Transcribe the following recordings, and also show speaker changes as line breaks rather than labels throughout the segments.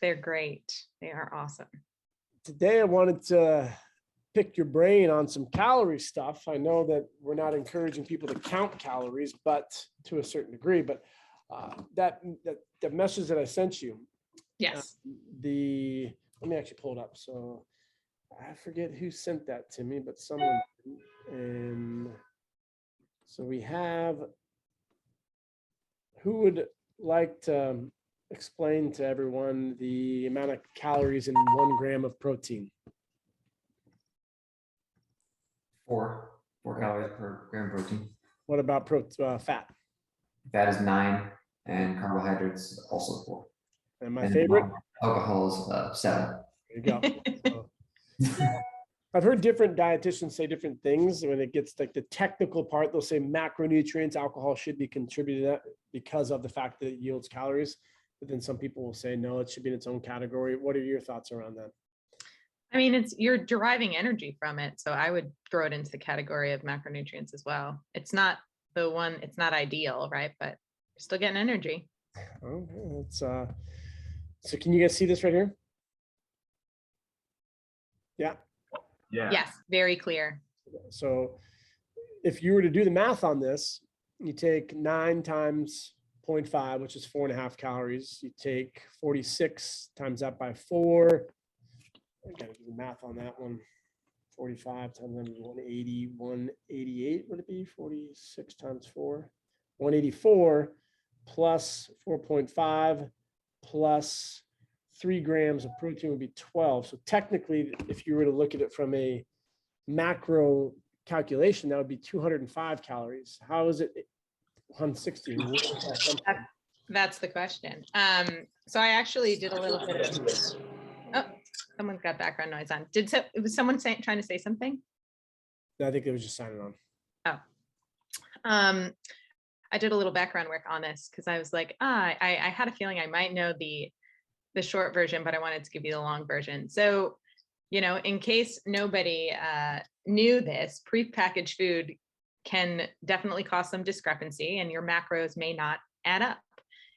They're great. They are awesome.
Today, I wanted to pick your brain on some calorie stuff. I know that we're not encouraging people to count calories, but to a certain degree, but the message that I sent you.
Yes.
Let me actually pull it up. So I forget who sent that to me, but someone, and so we have, who would like to explain to everyone the amount of calories in 1 gram of protein?
4 calories per gram protein.
What about fat?
Fat is 9, and carbohydrates also 4.
And my favorite?
Alcohol is 7.
There you go. So, I've heard different dietitians say different things. When it gets like the technical part, they'll say macronutrients, alcohol should be contributed to that because of the fact that it yields calories. But then some people will say, no, it should be in its own category. What are your thoughts around that?
I mean, you're deriving energy from it. So I would throw it into the category of macronutrients as well. It's not it's not ideal, right? But you're still getting energy.
Okay, so can you guys see this right here? Yeah.
Yeah.
Yes, very clear.
So if you were to do the math on this, you take 9 times 0.5, which is 4.5 calories. You take 46 times that by 4. I gotta do the math on that one. 45 times 180, 188 would it be? 46 times 4, 184 plus 4.5 plus 3 grams of protein would be 12. So technically, if you were to look at it from a macro calculation, that would be 205 calories. How is it 160?
That's the question. So I actually did a little bit of, oh, someone's got background noise on. Was someone trying to say something?
I think it was just signing on.
Oh. I did a little background work on this because I was like, I had a feeling I might know the short version, but I wanted to give you the long version. So, in case nobody knew this, prepackaged food can definitely cause some discrepancy and your macros may not add up.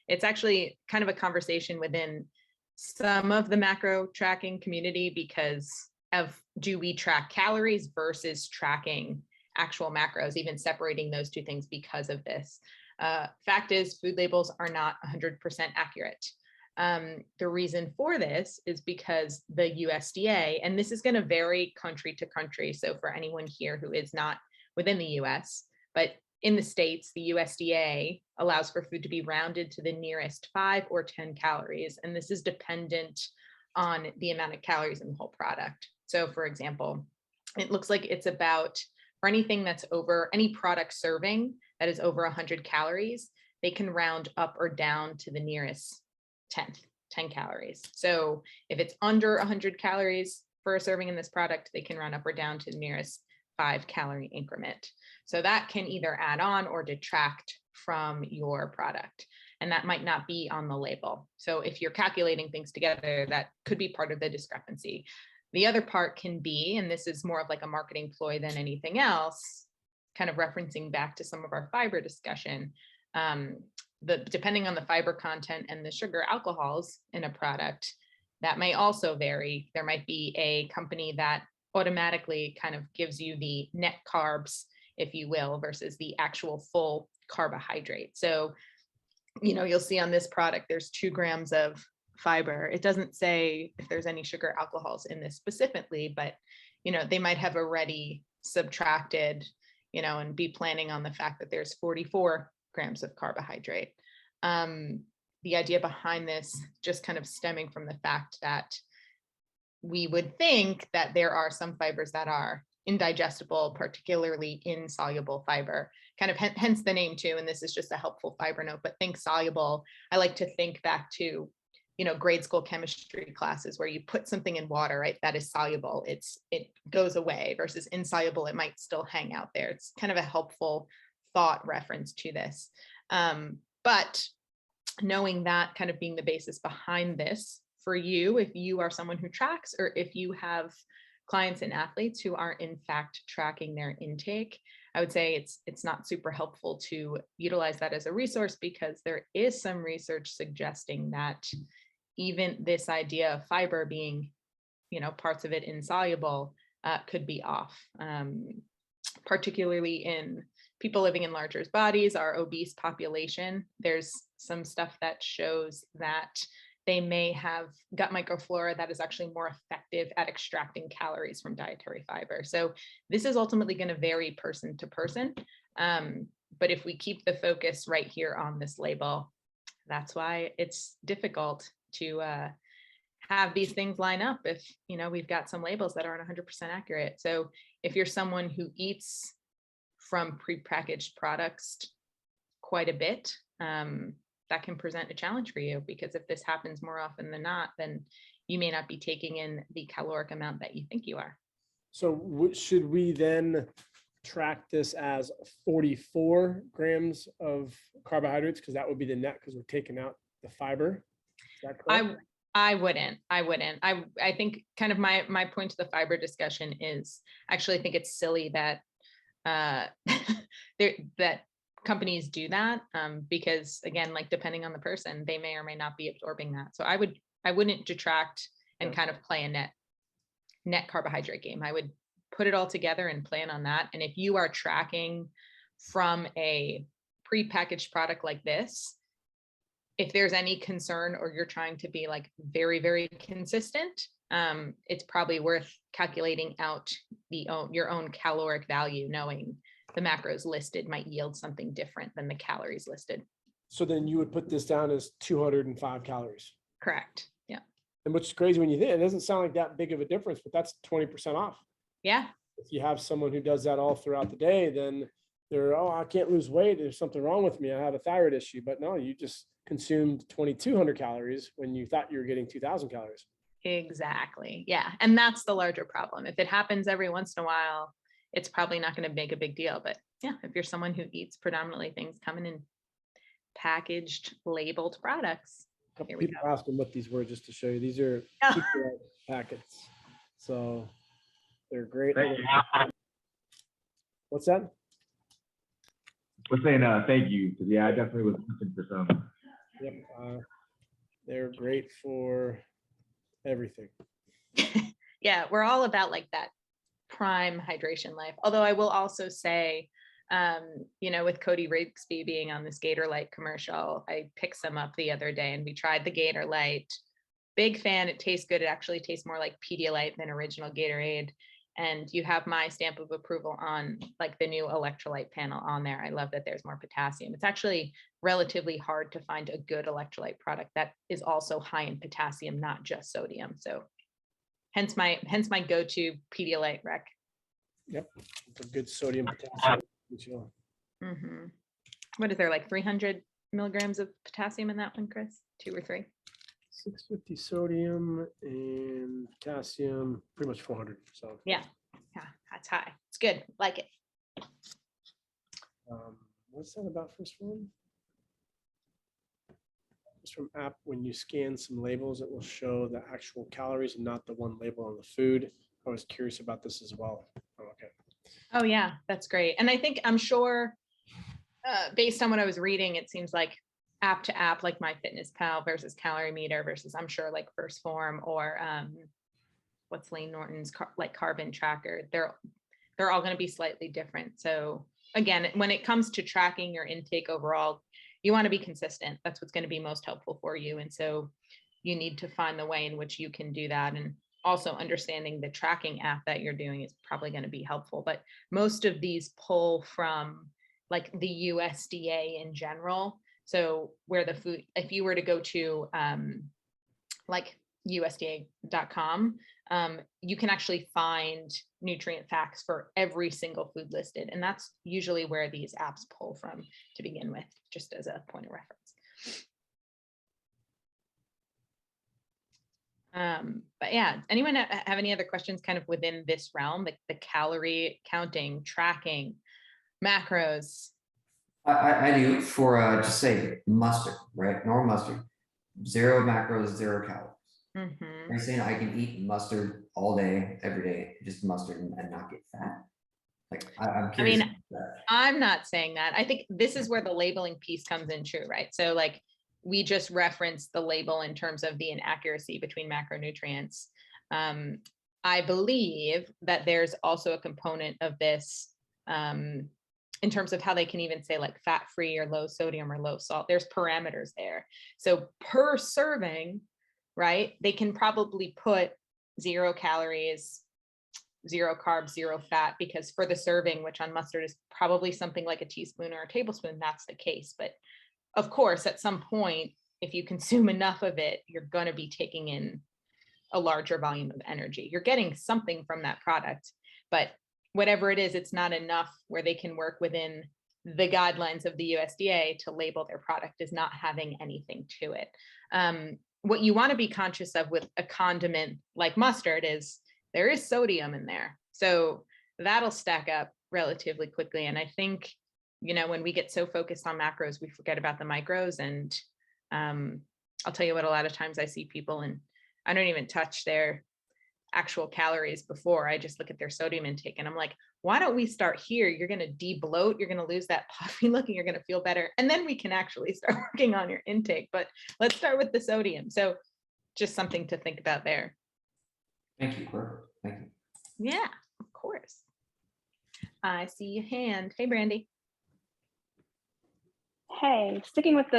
It's actually kind of a conversation within some of the macro tracking community because of, do we track calories versus tracking actual macros, even separating those two things because of this. Fact is, food labels are not 100% accurate. The reason for this is because the USDA, and this is going to vary country to country. So for anyone here who is not within the US, but in the States, the USDA allows for food to be rounded to the nearest 5 or 10 calories. And this is dependent on the amount of calories in the whole product. So for example, it looks like it's about, for anything that's over, any product serving that is over 100 calories, they can round up or down to the nearest 10 calories. So if it's under 100 calories for a serving in this product, they can round up or down to the nearest 5 calorie increment. So that can either add on or detract from your product. And that might not be on the label. So if you're calculating things together, that could be part of the discrepancy. The other part can be, and this is more of like a marketing ploy than anything else, kind of referencing back to some of our fiber discussion, depending on the fiber content and the sugar alcohols in a product, that may also vary. There might be a company that automatically kind of gives you the net carbs, if you will, versus the actual full carbohydrate. So, you'll see on this product, there's 2 grams of fiber. It doesn't say if there's any sugar alcohols in this specifically, but, they might have already subtracted, and be planning on the fact that there's 44 grams of carbohydrate. The idea behind this just kind of stemming from the fact that we would think that there are some fibers that are indigestible, particularly insoluble fiber, kind of hence the name too. And this is just a helpful fiber note, but think soluble. I like to think back to, grade school chemistry classes where you put something in water, right? That is soluble. It goes away versus insoluble. It might still hang out there. It's kind of a helpful thought reference to this. But knowing that kind of being the basis behind this for you, if you are someone who tracks, or if you have clients and athletes who are in fact tracking their intake, I would say it's not super helpful to utilize that as a resource, because there is some research suggesting that even this idea of fiber being, parts of it insoluble, could be off, particularly in people living in larger bodies, our obese population. There's some stuff that shows that they may have gut microflora that is actually more effective at extracting calories from dietary fiber. So this is ultimately going to vary person to person. But if we keep the focus right here on this label, that's why it's difficult to have these things line up if, we've got some labels that aren't 100% accurate. So if you're someone who eats from prepackaged products quite a bit, that can present a challenge for you, because if this happens more often than not, then you may not be taking in the caloric amount that you think you are.
So should we then track this as 44 grams of carbohydrates? Because that would be the net, because we're taking out the fiber. Is that correct?
I wouldn't. I think kind of my point to the fiber discussion is, actually, I think it's silly that that companies do that, because again, like, depending on the person, they may or may not be absorbing that. So I wouldn't detract and kind of play a net carbohydrate game. I would put it all together and plan on that. And if you are tracking from a prepackaged product like this, if there's any concern, or you're trying to be like very, very consistent, it's probably worth calculating out your own caloric value, knowing the macros listed might yield something different than the calories listed.
So then you would put this down as 205 calories.
Correct. Yeah.
And which is crazy when you think it doesn't sound like that big of a difference, but that's 20% off.
Yeah.
If you have someone who does that all throughout the day, then they're, I can't lose weight. There's something wrong with me. I have a thyroid issue. But no, you just consumed 2,200 calories when you thought you were getting 2,000 calories.
Exactly. Yeah. And that's the larger problem. If it happens every once in a while, it's probably not going to make a big deal. But yeah, if you're someone who eats predominantly things coming in packaged, labeled products. Here we
People
go.
asking what these were, just to show you. These are packets. So they're great. What's that?
We're saying thank you. Yeah, I definitely was looking for some.
Yep. They're great for everything.
Yeah, we're all about like that prime hydration life. Although I will also say, with Cody Rigsby being on this Gator Light commercial, I picked some up the other day and we tried the Gator Light. Big fan. It tastes good. It actually tastes more like Pedialyte than original Gatorade. And you have my stamp of approval on like the new electrolyte panel on there. I love that there's more potassium. It's actually relatively hard to find a good electrolyte product that is also high in potassium, not just sodium. So hence my go-to Pedialyte rec.
Yep. It's a good sodium potassium.
Mm-hmm. What is there, like 300 milligrams of potassium in that one, Chris? 2 or 3?
650 sodium and potassium, pretty much 400. So
yeah, that's high. It's good. Like it.
What's that about first one? It's from app. When you scan some labels, it will show the actual calories and not the one label on the food. I was curious about this as well. Oh, okay.
Oh yeah, that's great. And I'm sure based on what I was reading, it seems like app to app, like MyFitnessPal versus Calorie Meter versus, I'm sure, like First Form or what's Lane Norton's Carbon Tracker. They're all going to be slightly different. So again, when it comes to tracking your intake overall, you want to be consistent. That's what's going to be most helpful for you. And so you need to find the way in which you can do that. And also understanding the tracking app that you're doing is probably going to be helpful. But most of these pull from like the USDA in general. So where the food, if you were to go to like USDA.com, you can actually find nutrient facts for every single food listed. And that's usually where these apps pull from to begin with, just as a point of reference. But yeah, anyone have any other questions kind of within this realm, like the calorie counting, tracking, macros?
I do for just say mustard, right? Normal mustard, 0 macros, 0 calories.
Mm-hmm.
Are you saying I can eat mustard all day, every day, just mustard and not get fat? Like, I'm
I
curious.
mean, I'm not saying that. I think this is where the labeling piece comes in true, right? So like we just referenced the label in terms of the inaccuracy between macronutrients. I believe that there's also a component of this in terms of how they can even say like fat-free or low sodium or low salt. There's parameters there. So per serving, right, they can probably put 0 calories, 0 carbs, 0 fat, because for the serving, which on mustard is probably something like a teaspoon or a tablespoon, that's the case. But of course, at some point, if you consume enough of it, you're going to be taking in a larger volume of energy. You're getting something from that product, but whatever it is, it's not enough where they can work within the guidelines of the USDA to label their product as not having anything to it. What you want to be conscious of with a condiment like mustard is there is sodium in there. So that'll stack up relatively quickly. And I think, you know, when we get so focused on macros, we forget about the micros. And I'll tell you what, a lot of times I see people and I don't even touch their actual calories before. I just look at their sodium intake and I'm like, why don't we start here? You're going to de-bloat, you're going to lose that puffy look, and you're going to feel better. And then we can actually start working on your intake. But let's start with the sodium. So just something to think about there.
Thank you. Perfect. Thank you.
Yeah, of course. I see your hand. Hey, Brandy.
Hey, sticking with the